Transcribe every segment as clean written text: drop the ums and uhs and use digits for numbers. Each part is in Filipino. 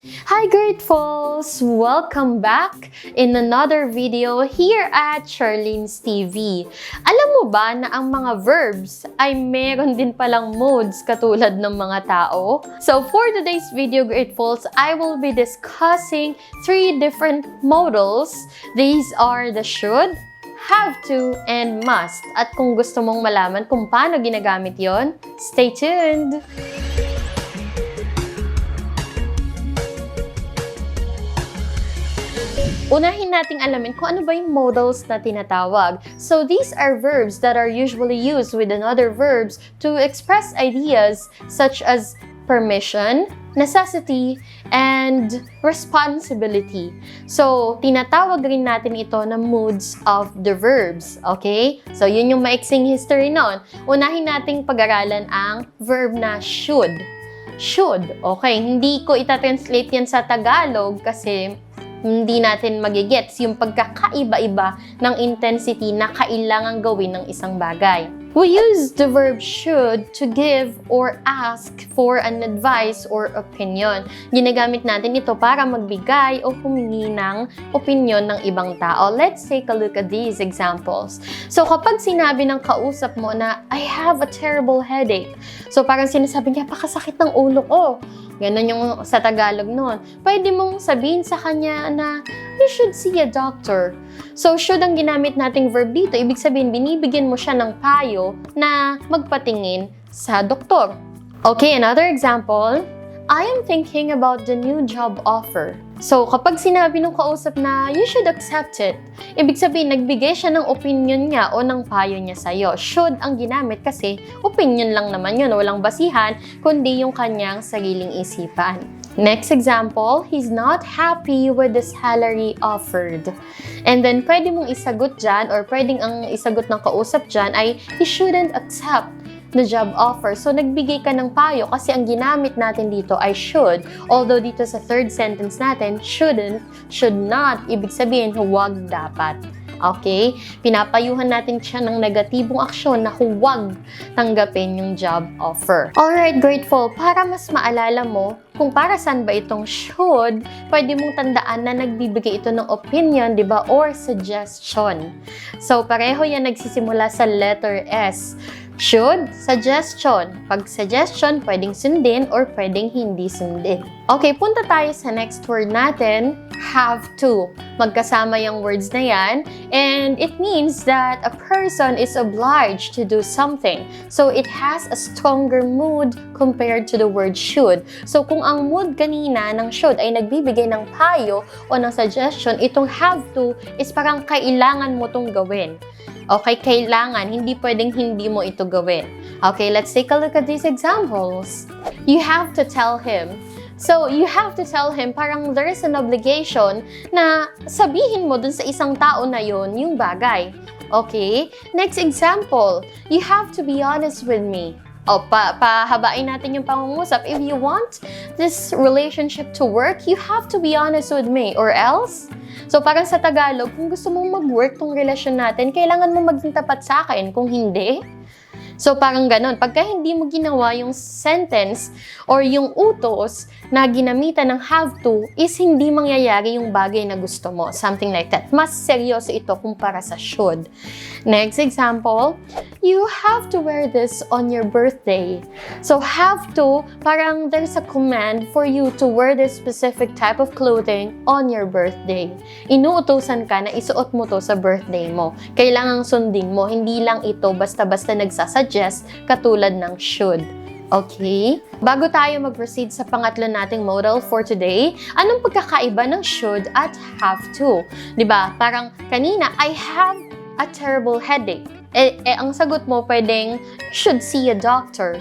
Hi GREATfuls! Welcome back in another video here at Charlene's TV. Alam mo ba na ang mga verbs ay meron din palang modes katulad ng mga tao? So for today's video GREATfuls, I will be discussing 3 different modals. These are the should, have to, and must. At kung gusto mong malaman kung paano ginagamit yon, stay tuned! Unahin nating alamin kung ano ba yung modals na tinatawag. So these are verbs that are usually used with another verbs to express ideas such as permission, necessity, and responsibility. So tinatawag rin natin ito na moods of the verbs. Okay? So yun yung maiksing history nun. Unahin nating pag-aralan ang verb na should. Should. Okay, hindi ko itatranslate yan sa Tagalog kasi hindi natin magigets yung pagkakaiba-iba ng intensity na kailangang gawin ng isang bagay. We use the verb should to give or ask for an advice or opinion. Ginagamit natin ito para magbigay o humingi ng opinion ng ibang tao. Let's take a look at these examples. So kapag sinabi ng kausap mo na, I have a terrible headache. So parang sinasabi niya, pakasakit ng ulo ko. Ganon yung sa Tagalog nun. Pwede mong sabihin sa kanya na, you should see a doctor. So, should ang ginamit nating verb dito. Ibig sabihin, binibigyan mo siya ng payo na magpatingin sa doktor. Okay, another example. I am thinking about the new job offer. So, kapag sinabi ng kausap na, you should accept it, ibig sabihin, nagbigay siya ng opinion niya o ng payo niya sa'yo. Should ang ginamit kasi opinion lang naman yun, walang basihan, kundi yung kanyang sariling isipan. Next example, he's not happy with the salary offered. And then, pwede mong isagot dyan or pwedeng ang isagot ng kausap dyan ay, he shouldn't accept the job offer. So, nagbigay ka ng payo kasi ang ginamit natin dito ay should. Although dito sa third sentence natin, shouldn't, should not, ibig sabihin, huwag dapat. Okay? Pinapayuhan natin siya ng negatibong aksyon na huwag tanggapin yung job offer. Alright, GREATful, para mas maalala mo kung para saan ba itong should, pwede mong tandaan na nagbibigay ito ng opinion, di ba? Or suggestion. So, pareho yan nagsisimula sa letter S. Should, suggestion. Pag suggestion, pwedeng sundin or pwedeng hindi sundin. Okay, punta tayo sa next word natin, have to. Magkasama yung words na yan, and it means that a person is obliged to do something. So, it has a stronger mood compared to the word should. So, kung ang mood kanina ng should ay nagbibigay ng payo o ng suggestion, itong have to is parang kailangan mo itong gawin. Okay, kailangan. Hindi pwedeng hindi mo ito gawin. Okay, let's take a look at these examples. You have to tell him. So, you have to tell him, parang there is an obligation na sabihin mo dun sa isang tao na yon yung bagay. Okay? Next example, you have to be honest with me. O, pahabain natin yung pangungusap. If you want this relationship to work, you have to be honest with me, or else? So, parang sa Tagalog, kung gusto mong mag-work tong relasyon natin, kailangan mo maging tapat sa akin. Kung hindi, so parang ganon. Pagka hindi mo ginawa yung sentence or yung utos na ginamitan ng have to, is hindi mangyayari yung bagay na gusto mo. Something like that. Mas seryoso ito kumpara sa should. Next example, you have to wear this on your birthday. So have to, parang there's a command for you to wear this specific type of clothing on your birthday. Inuutosan ka na isuot mo to sa birthday mo. Kailangang sundin mo. Hindi lang ito basta-basta nagsasuggest katulad ng should. Okay? Bago tayo mag-proceed sa pangatlo nating modal for today, anong pagkakaiba ng should at have to? Diba? Parang kanina, I have a terrible headache. Ang sagot mo pwedeng, should see a doctor.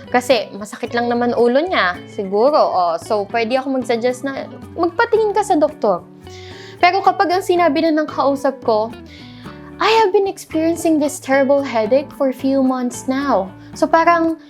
Kasi masakit lang naman ulo niya, siguro. So, pwede ako mag-suggest na magpatingin ka sa doktor. Pero kapag ang sinabi na ng kausap ko, I have been experiencing this terrible headache for a few months now. So, parang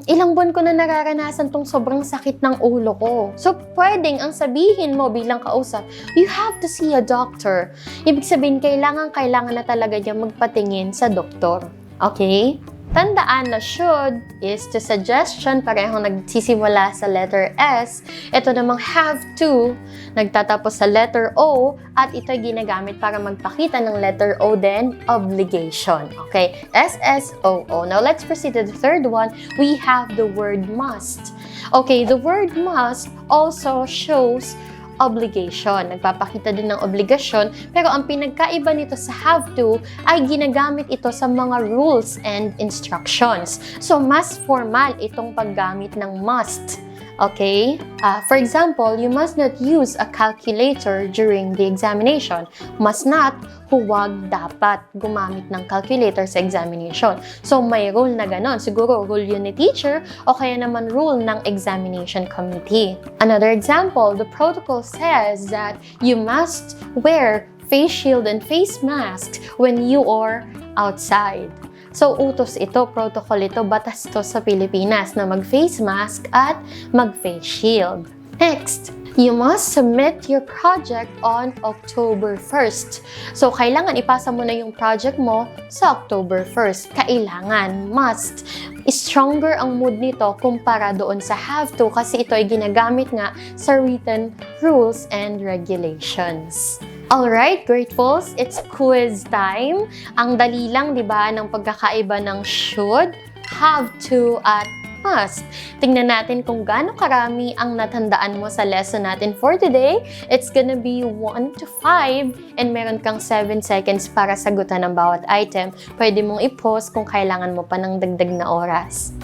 ilang buwan ko na nararanasan tong sobrang sakit ng ulo ko. So, pwedeng ang sabihin mo bilang kausap, you have to see a doctor. Ibig sabihin, kailangan na talaga niya magpatingin sa doktor. Okay? Tandaan na should is to suggestion, parehong nagsisimula sa letter S. Ito namang have to, nagtatapos sa letter O, at ito'y ginagamit para magpakita ng letter O din, obligation. Okay, S-S-O-O. Now, let's proceed to the third one. We have the word must. Okay, the word must also shows obligation. Nagpapakita din ng obligasyon, pero ang pinagkaiba nito sa have to ay ginagamit ito sa mga rules and instructions. So, mas formal itong paggamit ng must. Okay? For example, you must not use a calculator during the examination. Must not, huwag dapat gumamit ng calculator sa examination. So, may rule na ganon. Siguro, rule yun ni teacher o kaya naman rule ng examination committee. Another example, the protocol says that you must wear face shield and face mask when you are outside. So, utos ito, protocol ito, batas ito sa Pilipinas na mag-face mask at mag-face shield. Next, you must submit your project on October 1st. So, kailangan ipasa mo na yung project mo sa October 1st. Kailangan, must. Stronger ang mood nito kumpara doon sa have to kasi ito ay ginagamit nga sa written rules and regulations. Alright, Grateful's, it's quiz time. Ang dali lang, di ba, ng pagkakaiba ng should, have to, at must. Tingnan natin kung gaano karami ang natandaan mo sa lesson natin for today. It's gonna be 1 to 5 and meron kang 7 seconds para sagutan ang bawat item. Pwede mong i-pause kung kailangan mo pa ng dagdag na oras.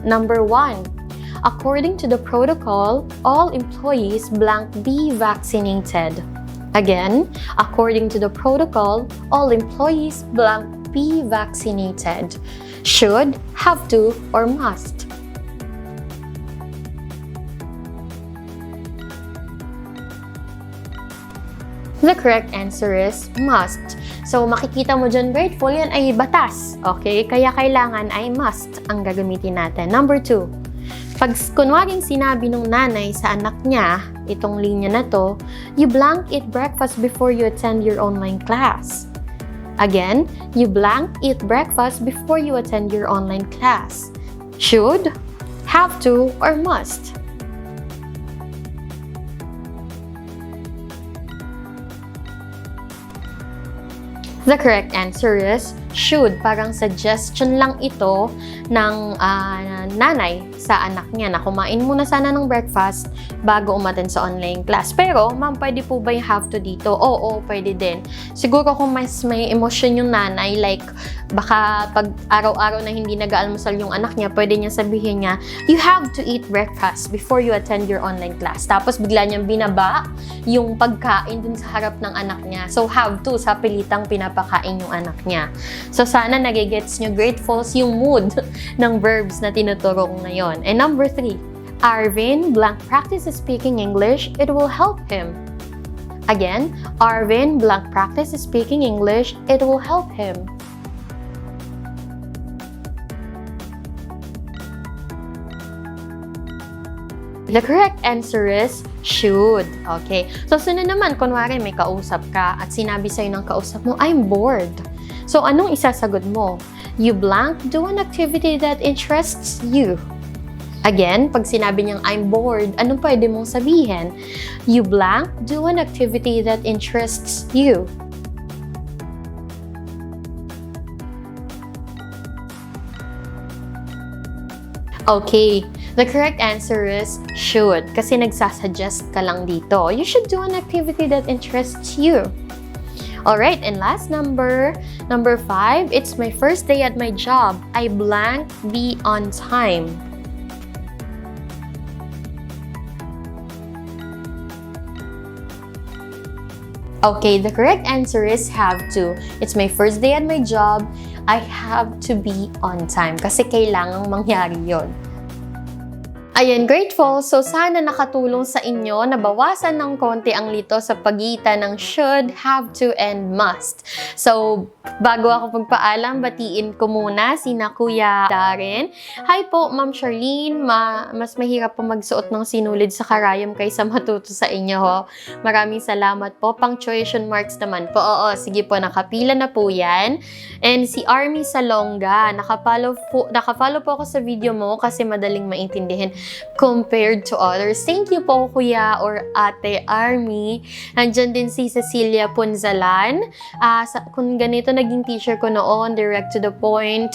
Number 1. According to the protocol, all employees blank be vaccinated. Again, according to the protocol, all employees blank be vaccinated. Should, have to, or must. The correct answer is must. So, makikita mo dyan, Grateful, yan ay batas. Okay? Kaya kailangan ay must ang gagamitin natin. Number 2. Pag kunwaring sinabi nung nanay sa anak niya, itong linya na to, you blank eat breakfast before you attend your online class. Again, you blank eat breakfast before you attend your online class. Should, have to, or must. The correct answer is should. Parang suggestion lang ito ng nanay sa anak niya na kumain muna sana ng breakfast bago umattend sa online class. Pero, ma'am, pwede po ba yung have to dito? Oo, pwede din. Siguro kung mas may emosyon yung nanay, like baka pag araw-araw na hindi nag-aalmusal yung anak niya, pwede niya sabihin niya, you have to eat breakfast before you attend your online class. Tapos bigla niyang binaba yung pagkain dun sa harap ng anak niya. So, have to, sa pilitang pinapakain yung anak niya. So, sana nagigets nyo, Grateful's, yung mood ng verbs na tinuturo ko ngayon. And number 3, Arvin blank practice speaking English, it will help him. Again, Arvin blank practice speaking English, it will help him. The correct answer is should. Okay. So, sunod naman, kunwari may kausap ka at sinabi sa'yo ng kausap mo, I'm bored. So, anong isasagot mo? You blank, do an activity that interests you. Again, pag sinabi niyang I'm bored, anong pwede mong sabihin? You blank, do an activity that interests you. Okay, the correct answer is should. Kasi nagsasuggest ka lang dito. You should do an activity that interests you. Alright, and last number 5, it's my first day at my job. I blank be on time. Okay, the correct answer is have to. It's my first day at my job. I have to be on time kasi kailangang mangyari yon. Ayan, grateful. So, sana nakatulong sa inyo na bawasan ng konti ang lito sa pagitan ng should, have to, and must. So, bago ako magpaalam, batiin ko muna sina Kuya Darren. Hi po, Ma'am Charlene. Mas mahirap po magsuot ng sinulid sa karayom kaysa matuto sa inyo, ho. Maraming salamat po. Punctuation marks naman po. Oo, sige po, nakapila na po yan. And si Army Salonga, nakafollow po ako sa video mo kasi madaling maintindihan compared to others. Thank you po, Kuya or Ate Army. Nandyan din si Cecilia Punzalan. Kung ganito naging teacher ko noon, direct to the point,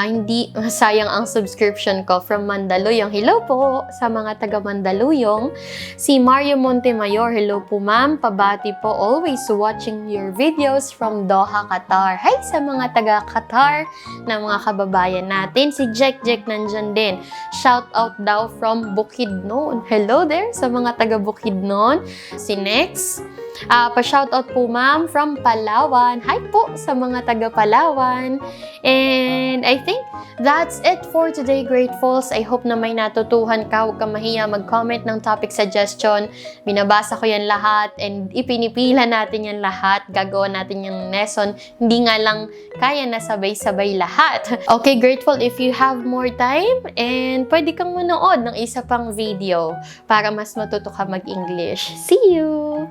hindi sayang ang subscription ko from Mandaluyong. Hello po sa mga taga Mandaluyong. Si Mario Montemayor, hello po ma'am. Pabati po, always watching your videos from Doha, Qatar. Hi sa mga taga Qatar na mga kababayan natin. Si Jack nandyan din. Shout out daw from Bukidnon. Hello there sa mga taga Bukidnon. Si Nex, pa-shoutout po ma'am from Palawan. Hi po sa mga taga Palawan. And I think that's it for today, Grateful's. I hope na may natutuhan ka. Huwag kang mahiya mag-comment ng topic suggestion. Binabasa ko yan lahat and ipinipila natin yan lahat. Gagawa natin yung lesson. Hindi nga lang kaya na sabay-sabay lahat. Okay, Grateful, if you have more time and pwede kang manood ng isa pang video para mas matuto ka mag-English. See you!